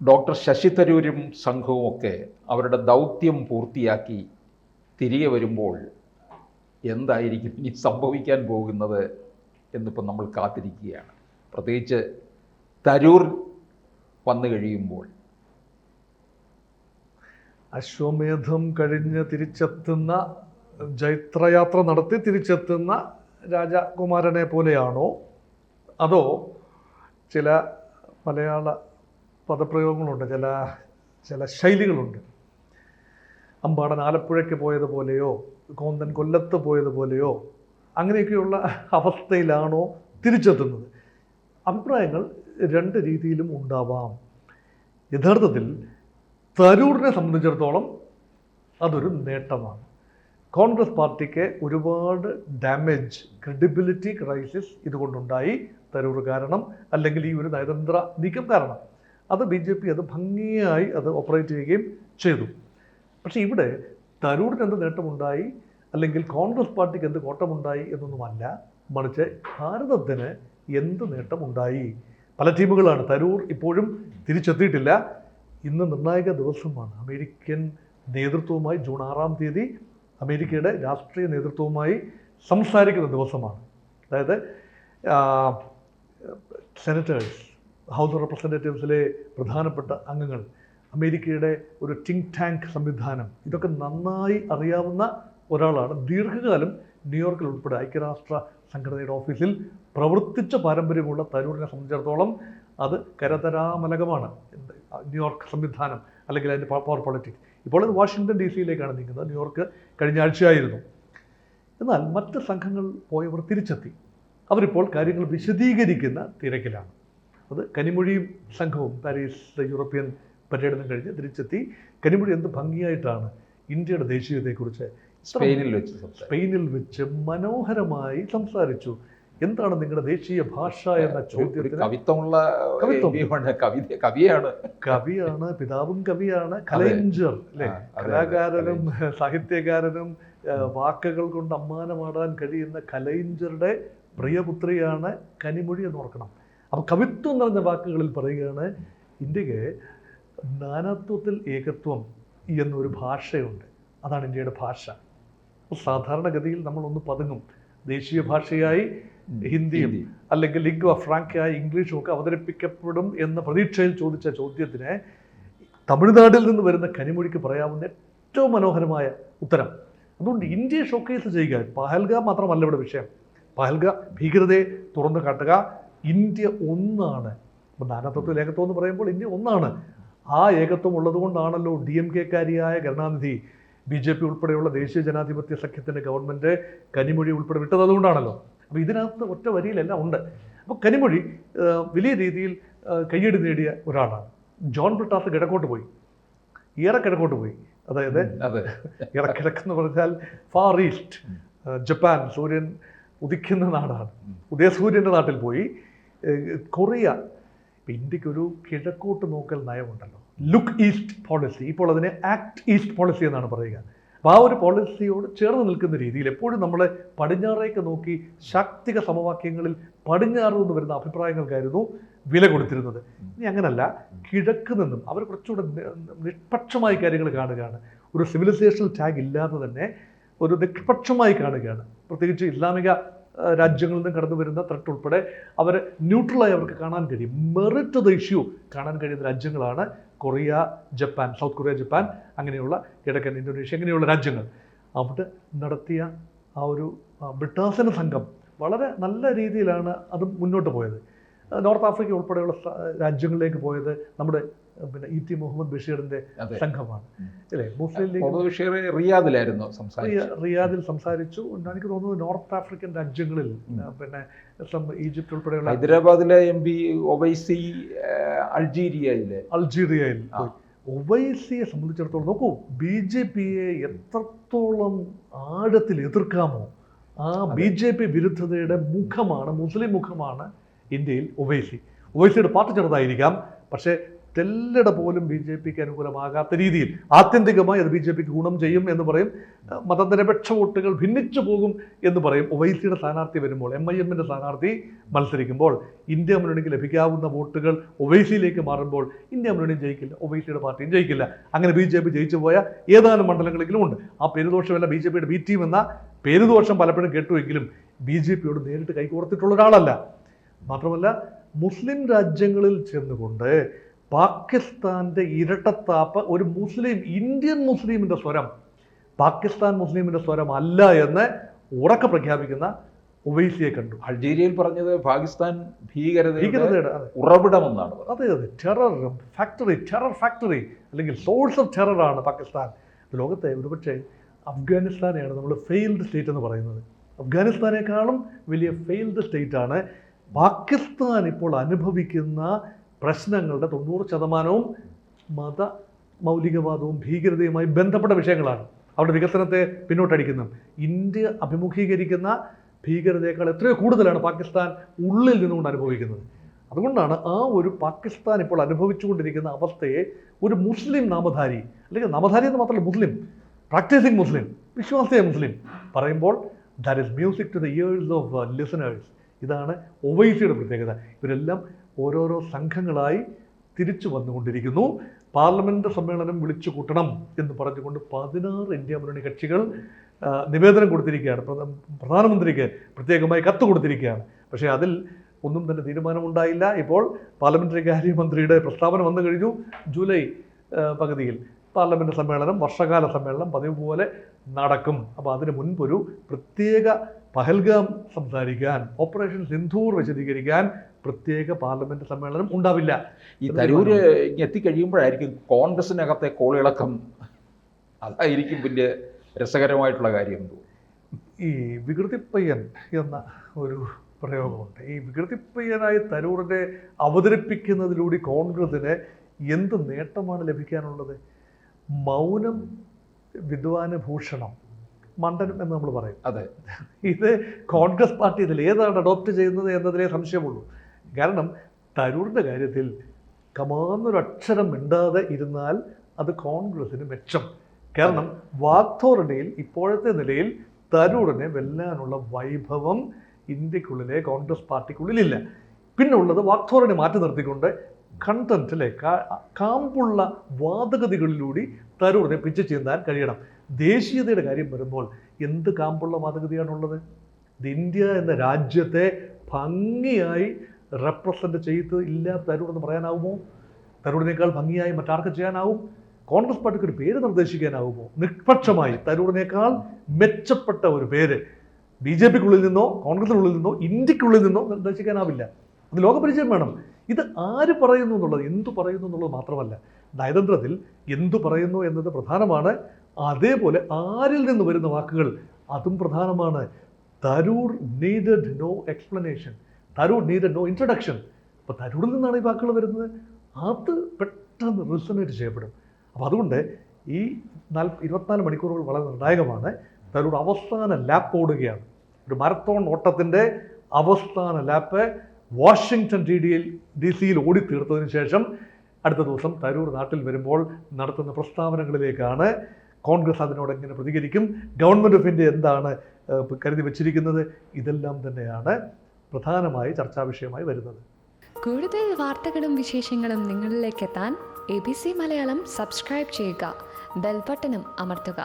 Doctor Sasi തരൂരും സംഘവുമൊക്കെ അവരുടെ ദൗത്യം പൂർത്തിയാക്കി തിരികെ വരുമ്പോൾ എന്തായിരിക്കും ഇനി സംഭവിക്കാൻ പോകുന്നത് എന്നിപ്പോൾ നമ്മൾ കാത്തിരിക്കുകയാണ്. പ്രത്യേകിച്ച് തരൂർ വന്നു കഴിയുമ്പോൾ അശ്വമേധം കഴിഞ്ഞ് തിരിച്ചെത്തുന്ന, ജൈത്രയാത്ര നടത്തി തിരിച്ചെത്തുന്ന രാജകുമാരനെ പോലെയാണോ, അതോ ചില മലയാള പദപ്രയോഗങ്ങളുണ്ട്, ചില ശൈലികളുണ്ട്. അമ്പാടൻ ആലപ്പുഴയ്ക്ക് പോയതുപോലെയോ കോന്തൻ കൊല്ലത്ത് പോയതുപോലെയോ അങ്ങനെയൊക്കെയുള്ള അവസ്ഥയിലാണോ തിരിച്ചെത്തുന്നത്? അഭിപ്രായങ്ങൾ രണ്ട് രീതിയിലും ഉണ്ടാവാം. യഥാർത്ഥത്തിൽ തരൂരിനെ സംബന്ധിച്ചിടത്തോളം അതൊരു നേട്ടമാണ്. കോൺഗ്രസ് പാർട്ടിക്ക് ഒരുപാട് ഡാമേജ്, ക്രെഡിബിലിറ്റി ക്രൈസിസ് ഇതുകൊണ്ടുണ്ടായി. തരൂർ കാരണം, അല്ലെങ്കിൽ ഈ ഒരു നയതന്ത്ര നീക്കം കാരണം. അത് BJP അത് ഭംഗിയായി അത് ഓപ്പറേറ്റ് ചെയ്യുകയും ചെയ്തു. പക്ഷേ ഇവിടെ തരൂരിന് എന്ത് നേട്ടമുണ്ടായി, അല്ലെങ്കിൽ കോൺഗ്രസ് പാർട്ടിക്ക് എന്ത് കോട്ടമുണ്ടായി എന്നൊന്നുമല്ല, മറിച്ച് ഭാരതത്തിന് എന്ത് നേട്ടമുണ്ടായി. പല ടീമുകളാണ്. തരൂർ ഇപ്പോഴും തിരിച്ചെത്തിയിട്ടില്ല. ഇന്ന് നിർണായക ദിവസമാണ്. അമേരിക്കൻ നേതൃത്വവുമായി ജൂൺ 6-ാം തീയതി അമേരിക്കയുടെ രാഷ്ട്രീയ നേതൃത്വവുമായി സംസാരിക്കുന്ന ദിവസമാണ്. അതായത് സെനറ്റേഴ്സ്, ഹൗസ് ഓഫ് റെപ്രസെൻറ്റേറ്റീവ്സിലെ പ്രധാനപ്പെട്ട അംഗങ്ങൾ, അമേരിക്കയുടെ ഒരു തിങ്ക് ടാങ്ക് സംവിധാനം, ഇതൊക്കെ നന്നായി അറിയാവുന്ന ഒരാളാണ്. ദീർഘകാലം ന്യൂയോർക്കിൽ ഉൾപ്പെടെ ഐക്യരാഷ്ട്ര സംഘടനയുടെ ഓഫീസിൽ പ്രവർത്തിച്ച പാരമ്പര്യമുള്ള തരൂരിനെ സംബന്ധിച്ചിടത്തോളം അത് കരതരാമലകമാണ്. ന്യൂയോർക്ക് സംവിധാനം, അല്ലെങ്കിൽ അതിൻ്റെ പവർ പൊളിറ്റിക്സ്. ഇപ്പോൾ അത് വാഷിങ്ടൺ DC-യിലേക്കാണ് നീങ്ങുന്നത്. ന്യൂയോർക്ക് കഴിഞ്ഞ ആഴ്ചയായിരുന്നു. എന്നാൽ മറ്റ് സംഘങ്ങൾ പോയവർ തിരിച്ചെത്തി. അവരിപ്പോൾ കാര്യങ്ങൾ വിശദീകരിക്കുന്ന തിരക്കിലാണ്. അത് കനിമൊഴിയും സംഘവും പാരീസ് യൂറോപ്യൻ പര്യടനം കഴിഞ്ഞ് തിരിച്ചെത്തി. കനിമൊഴി എന്ത് ഭംഗിയായിട്ടാണ് ഇന്ത്യയുടെ ദേശീയതയെക്കുറിച്ച് സ്പെയിനിൽ വെച്ച് മനോഹരമായി സംസാരിച്ചു. എന്താണ് നിങ്ങളുടെ ദേശീയ ഭാഷ എന്ന ചോദ്യത്തിന് കവിയാണ്, പിതാവും കവിയാണ്, കലൈഞ്ചർ അല്ലേ, കലാകാരനും സാഹിത്യകാരനും വാക്കുകൾ കൊണ്ട് അമ്മാനമാടാൻ കഴിയുന്ന കലൈഞ്ചറുടെ പ്രിയപുത്രിയാണ് കനിമൊഴി എന്ന് ഓർക്കണം. അപ്പം കവിത്വം നിറഞ്ഞ വാക്കുകളിൽ പറയുകയാണ്, ഇന്ത്യക്ക് നാനാത്വത്തിൽ ഏകത്വം എന്നൊരു ഭാഷയുണ്ട്, അതാണ് ഇന്ത്യയുടെ ഭാഷ. സാധാരണഗതിയിൽ നമ്മളൊന്ന് പതുങ്ങും. ദേശീയ ഭാഷയായി ഹിന്ദിയും അല്ലെങ്കിൽ ലിംഗ്വ ഫ്രാങ്കായി ഇംഗ്ലീഷും ഒക്കെ അവതരിപ്പിക്കപ്പെടും എന്ന പ്രതീക്ഷയിൽ ചോദിച്ച ചോദ്യത്തിന് തമിഴ്നാട്ടിൽ നിന്ന് വരുന്ന കനിമൊഴിക്ക് പറയാവുന്ന ഏറ്റവും മനോഹരമായ ഉത്തരം. അതുകൊണ്ട് ഇന്ത്യയെ ഷോക്കേസ് ചെയ്യുക. പഹൽഗാം മാത്രമല്ല ഇവിടെ വിഷയം. പഹൽഗാം ഭീകരതയെ തുറന്നു കാട്ടുക. ഇന്ത്യ ഒന്നാണ്. അപ്പം നാനാത്വത്തിൽ ഏകത്വം എന്ന് പറയുമ്പോൾ ഇന്ത്യ ഒന്നാണ്. ആ ഏകത്വം ഉള്ളതുകൊണ്ടാണല്ലോ DMK-കാരിയായ കരുണാനിധി BJP ഉൾപ്പെടെയുള്ള ദേശീയ ജനാധിപത്യ സഖ്യത്തിൻ്റെ ഗവൺമെൻറ് കനിമൊഴി ഉൾപ്പെടെ വിട്ടത്. അതുകൊണ്ടാണല്ലോ. അപ്പോൾ ഇതിനകത്ത് ഒറ്റ വരിയിലെല്ലാം ഉണ്ട്. അപ്പോൾ കനിമൊഴി വലിയ രീതിയിൽ കയ്യടി നേടിയ ഒരാളാണ്. ജോൺ ബ്രിട്ടാസ് കിഴക്കോട്ട് പോയി, ഏറെ കിഴക്കോട്ട് പോയി. അതായത് ഏറെ കിഴക്കെന്ന് പറഞ്ഞാൽ ഫാർ ഈസ്റ്റ്, ജപ്പാൻ, സൂര്യൻ ഉദിക്കുന്ന നാടാണ്. ഉദയസൂര്യൻ്റെ നാട്ടിൽ പോയി. കൊറിയ. ഇന്ത്യക്കൊരു കിഴക്കോട്ട് നോക്കൽ നയമുണ്ടല്ലോ, ലുക്ക് ഈസ്റ്റ് പോളിസി. ഇപ്പോൾ അതിനെ ആക്ട് ഈസ്റ്റ് പോളിസി എന്നാണ് പറയുക. അപ്പോൾ ആ ഒരു പോളിസിയോട് ചേർന്ന് നിൽക്കുന്ന രീതിയിൽ എപ്പോഴും നമ്മൾ പടിഞ്ഞാറേക്ക് നോക്കി ശാക്തിക സമവാക്യങ്ങളിൽ പടിഞ്ഞാറ് നിന്ന് വരുന്ന അഭിപ്രായങ്ങൾക്കായിരുന്നു വില കൊടുത്തിരുന്നത്. ഇനി അങ്ങനല്ല, കിഴക്ക് നിന്നും അവർ കുറച്ചുകൂടെ നിഷ്പക്ഷമായി കാര്യങ്ങൾ കാണുകയാണ്. ഒരു സിവിലൈസേഷണൽ ടാഗ് ഇല്ലാതെ തന്നെ ഒരു നിഷ്പക്ഷമായി കാണുകയാണ്. പ്രത്യേകിച്ച് ഇസ്ലാമിക രാജ്യങ്ങളിൽ നിന്ന് കടന്നു വരുന്ന ത്രെട്ട് ഉൾപ്പെടെ അവർ ന്യൂട്രലായി അവർക്ക് കാണാൻ കഴിയും. മെറിറ്റ് ദ ഇഷ്യൂ കാണാൻ കഴിയുന്ന രാജ്യങ്ങളാണ് Korea, Japan, south Korea, Japan, അങ്ങനെയുള്ള കിഴക്കൻ ഇന്തോനേഷ്യ, അങ്ങനെയുള്ള രാജ്യങ്ങൾ. അവിടെ നടത്തിയ ആ ഒരു ബ്രിട്ടാസിന സംഘം വളരെ നല്ല രീതിയിലാണ് അത് മുന്നോട്ട് പോയത്. നോർത്ത് ആഫ്രിക്ക ഉൾപ്പെടെയുള്ള രാജ്യങ്ങളിലേക്ക് പോയത് നമ്മുടെ E.T. മുഹമ്മദ് ബഷീറിന്റെ സംഘമാണ് അല്ലേ. മുസ്ലിം ലീഗ് റിയാദിൽ സംസാരിച്ചു. എനിക്ക് തോന്നുന്നത് നോർത്ത് ആഫ്രിക്കൻ രാജ്യങ്ങളിൽ, ഈജിപ്ത് ഉൾപ്പെടെയുള്ള, ഹൈദരാബാദിലെ MP ഒവൈസി അൾജീരിയയിൽ പോയി. ഒവൈസിയെ സംബന്ധിച്ചിടത്തോളം നോക്കൂ, BJP-യെ എത്രത്തോളം ആഴത്തിൽ എതിർക്കാമോ ആ BJP വിരുദ്ധതയുടെ മുഖമാണ്, മുസ്ലിം മുഖമാണ് ഇന്ത്യയിൽ ഒവൈസിയുടെ പാർട്ടി ചെറുതായിരിക്കാം, പക്ഷേ തെല്ലട പോലും ബി ജെ പിക്ക് അനുകൂലമാകാത്ത രീതിയിൽ ആത്യന്തികമായി അത് ബി ജെ പിക്ക് ഗുണം ചെയ്യും എന്ന് പറയും. മതനിരപേക്ഷ വോട്ടുകൾ ഭിന്നിച്ചു പോകും എന്ന് പറയും. ഒവൈസിയുടെ സ്ഥാനാർത്ഥി വരുമ്പോൾ, MIM-ന്റെ സ്ഥാനാർത്ഥി മത്സരിക്കുമ്പോൾ ഇന്ത്യ മുന്നണിക്ക് ലഭിക്കാവുന്ന വോട്ടുകൾ ഒവൈസിയിലേക്ക് മാറുമ്പോൾ ഇന്ത്യ മുന്നണിയും ജയിക്കില്ല, ഒവൈസിയുടെ പാർട്ടിയും ജയിക്കില്ല. അങ്ങനെ ബി ജെ പി ജയിച്ചു പോയ ഏതാനും മണ്ഡലങ്ങളിലും ഉണ്ട്. ആ പേരുദോഷമല്ല ബി ജെ പിയുടെ ബി ടീം എന്ന പേരുദോഷം പലപ്പോഴും കേട്ടുവെങ്കിലും ബി ജെ പിയോട് നേരിട്ട് കൈകോർത്തിട്ടുള്ള ഒരാളല്ല. മാത്രമല്ല മുസ്ലിം രാജ്യങ്ങളിൽ ചെന്നുകൊണ്ട് പാകിസ്ഥാന്റെ ഇരട്ടത്താപ്പ് ഒരു മുസ്ലിം, ഇന്ത്യൻ മുസ്ലിമിന്റെ സ്വരം പാകിസ്ഥാൻ മുസ്ലിമിന്റെ സ്വരം അല്ല എന്ന് ഉറക്കെ പ്രഖ്യാപിക്കുന്ന ഒവൈസിയെ കണ്ടു. അൾജീരിയയിൽ പറഞ്ഞത് പാകിസ്ഥാൻ ഭീകരതയുടെ ഉറവിടമെന്നാണ്. അതെ, ടെറർ ഫാക്ടറി അല്ലെങ്കിൽ സോഴ്സ് ഓഫ് ടെററാണ് പാകിസ്ഥാൻ. ലോകത്തെ ഒരുപക്ഷെ അഫ്ഗാനിസ്ഥാനെയാണ് നമ്മൾ ഫെയിൽഡ് സ്റ്റേറ്റ് എന്ന് പറയുന്നത്. അഫ്ഗാനിസ്ഥാനേക്കാളും വലിയ ഫെയിൽഡ് സ്റ്റേറ്റാണ്. പാകിസ്ഥാൻ ഇപ്പോൾ അനുഭവിക്കുന്ന പ്രശ്നങ്ങളുടെ 90% മത മൗലികവാദവും ഭീകരതയുമായി ബന്ധപ്പെട്ട വിഷയങ്ങളാണ്. അവരുടെ വികസനത്തെ പിന്നോട്ടടിക്കുന്നത്. ഇന്ത്യ അഭിമുഖീകരിക്കുന്ന ഭീകരതയേക്കാൾ എത്രയോ കൂടുതലാണ് പാകിസ്ഥാൻ ഉള്ളിൽ നിന്നുകൊണ്ട് അനുഭവിക്കുന്നത്. അതുകൊണ്ടാണ് ആ ഒരു പാകിസ്ഥാൻ ഇപ്പോൾ അനുഭവിച്ചുകൊണ്ടിരിക്കുന്ന അവസ്ഥയെ ഒരു മുസ്ലിം നാമധാരി, അല്ലെങ്കിൽ നാമധാരി എന്ന് മാത്രമല്ല മുസ്ലിം, പ്രാക്ടീസിങ് മുസ്ലിം, വിശ്വാസിയായ മുസ്ലിം പറയുമ്പോൾ that is music to the ears of listeners. ഇതാണ് ഒവൈസിയുടെ പ്രത്യേകത. ഇവരെല്ലാം ഓരോരോ സംഘങ്ങളായി തിരിച്ചു വന്നുകൊണ്ടിരിക്കുന്നു. പാർലമെന്റ് സമ്മേളനം വിളിച്ചു കൂട്ടണം എന്ന് പറഞ്ഞുകൊണ്ട് 16 ഇന്ത്യ മുന്നണി കക്ഷികൾ നിവേദനം കൊടുത്തിരിക്കുകയാണ്. പ്രധാനമന്ത്രിക്ക് പ്രത്യേകമായി കത്ത് കൊടുത്തിരിക്കുകയാണ്. പക്ഷേ അതിൽ ഒന്നും തന്നെ തീരുമാനമുണ്ടായില്ല. ഇപ്പോൾ പാർലമെന്ററി കാര്യമന്ത്രിയുടെ പ്രസ്താവന വന്നു കഴിഞ്ഞു. ജൂലൈ പകുതിയിൽ പാർലമെന്റ് സമ്മേളനം, വർഷകാല സമ്മേളനം പതിവ് പോലെ നടക്കും. അപ്പോൾ അതിന് മുൻപൊരു പ്രത്യേക പഹൽഗാം സംസാരിക്കാൻ, ഓപ്പറേഷൻ സിന്ധൂർ വിശദീകരിക്കാൻ പ്രത്യേക പാർലമെന്റ് സമ്മേളനം ഉണ്ടാവില്ല. ഈ തരൂര് എത്തിക്കഴിയുമ്പോഴായിരിക്കും കോൺഗ്രസിനകത്തെ കോളിളക്കം. അതായിരിക്കും വലിയ രസകരമായിട്ടുള്ള കാര്യം. ഈ വികൃതിപ്പയ്യൻ എന്ന ഒരു പ്രയോഗമുണ്ട്. ഈ വികൃതിപ്പയ്യനായി തരൂറിനെ അവതരിപ്പിക്കുന്നതിലൂടെ കോൺഗ്രസിന് എന്ത് നേട്ടമാണ് ലഭിക്കാനുള്ളത്? മൗനം വിദ്വാന് ഭൂഷണം, മണ്ഡലം എന്ന് നമ്മൾ പറയും. അതെ, ഇത് കോൺഗ്രസ് പാർട്ടി ഇതിൽ ഏതാണ് അഡോപ്റ്റ് ചെയ്യുന്നത് എന്നതിലേ സംശയമുള്ളൂ. കാരണം തരൂറിൻ്റെ കാര്യത്തിൽ കമാന്നൊരക്ഷരം മിണ്ടാതെ ഇരുന്നാൽ അത് കോൺഗ്രസിന് മെച്ചം. കാരണം വാക്തോരണയിൽ ഇപ്പോഴത്തെ നിലയിൽ തരൂറിനെ വെല്ലാനുള്ള വൈഭവം ഇന്ത്യക്കുള്ളിലെ കോൺഗ്രസ് പാർട്ടിക്കുള്ളിലില്ല. പിന്നെ ഉള്ളത് വാക്തോരണെ മാറ്റി നിർത്തിക്കൊണ്ട് കണ്ടന്റ്, അല്ലേ, കാമ്പുള്ള വാദഗതികളിലൂടെ തരൂറിനെ പിച്ച് ചീന്താൻ കഴിയണം. ദേശീയതയുടെ കാര്യം വരുമ്പോൾ എന്ത് കാമ്പുള്ള വാദഗതിയാണുള്ളത്? ഇന്ത്യ എന്ന രാജ്യത്തെ ഭംഗിയായി റെപ്രസെൻ്റ് ചെയ്ത് ഇല്ല തരൂർ എന്ന് പറയാനാവുമോ? തരൂരിനേക്കാൾ ഭംഗിയായി മറ്റാർക്ക് ചെയ്യാനാവും? കോൺഗ്രസ് പാർട്ടിക്ക് ഒരു പേര് നിർദ്ദേശിക്കാനാവുമോ? നിഷ്പക്ഷമായി തരൂറിനേക്കാൾ മെച്ചപ്പെട്ട ഒരു പേര് ബി ജെ പിക്കുള്ളിൽ നിന്നോ കോൺഗ്രസിനുള്ളിൽ നിന്നോ ഇന്ത്യക്കുള്ളിൽ നിന്നോ നിർദ്ദേശിക്കാനാവില്ല. അത് ലോകപരിചയം വേണം. ഇത് ആര് പറയുന്നു എന്നുള്ളത്, എന്തു പറയുന്നു എന്നുള്ളത് മാത്രമല്ല, നയതന്ത്രത്തിൽ എന്തു പറയുന്നു എന്നത് പ്രധാനമാണ്. അതേപോലെ ആരിൽ നിന്ന് വരുന്ന വാക്കുകൾ അതും പ്രധാനമാണ്. Tharoor needed no explanation, Tharoor needed no introduction. അപ്പോൾ തരൂരിൽ നിന്നാണ് ഈ വാക്കുകൾ വരുന്നത്. അത് പെട്ടെന്ന് റിസണേറ്റ് ചെയ്യപ്പെടും. അപ്പോൾ അതുകൊണ്ട് ഈ 24 മണിക്കൂറുകൾ വളരെ നിർണായകമാണ്. തരൂർ അവസാന ലാപ്പ് ഓടുകയാണ്. ഒരു മാരത്തോൺ ഓട്ടത്തിൻ്റെ അവസാന ലാപ്പ് വാഷിങ്ടൺ DC ഓടിത്തീർത്തതിന് ശേഷം അടുത്ത ദിവസം തരൂർ നാട്ടിൽ വരുമ്പോൾ നടത്തുന്ന പ്രസ്താവനകളിലേക്കാണ്. കോൺഗ്രസ് അതിനോട് എങ്ങനെ പ്രതികരിക്കും, ഗവൺമെൻറ് ഓഫ് ഇന്ത്യ എന്താണ് കരുതി വച്ചിരിക്കുന്നത്, ഇതെല്ലാം തന്നെയാണ് പ്രധാനമായി ചർച്ചാ വിഷയമായി വരുന്നത്. കൂടുതൽ വാർത്തകളും വിശേഷങ്ങളും നിങ്ങളിലേക്ക് എത്താൻ ABC മലയാളം സബ്സ്ക്രൈബ് ചെയ്യുക, ബെൽ ബട്ടണും അമർത്തുക.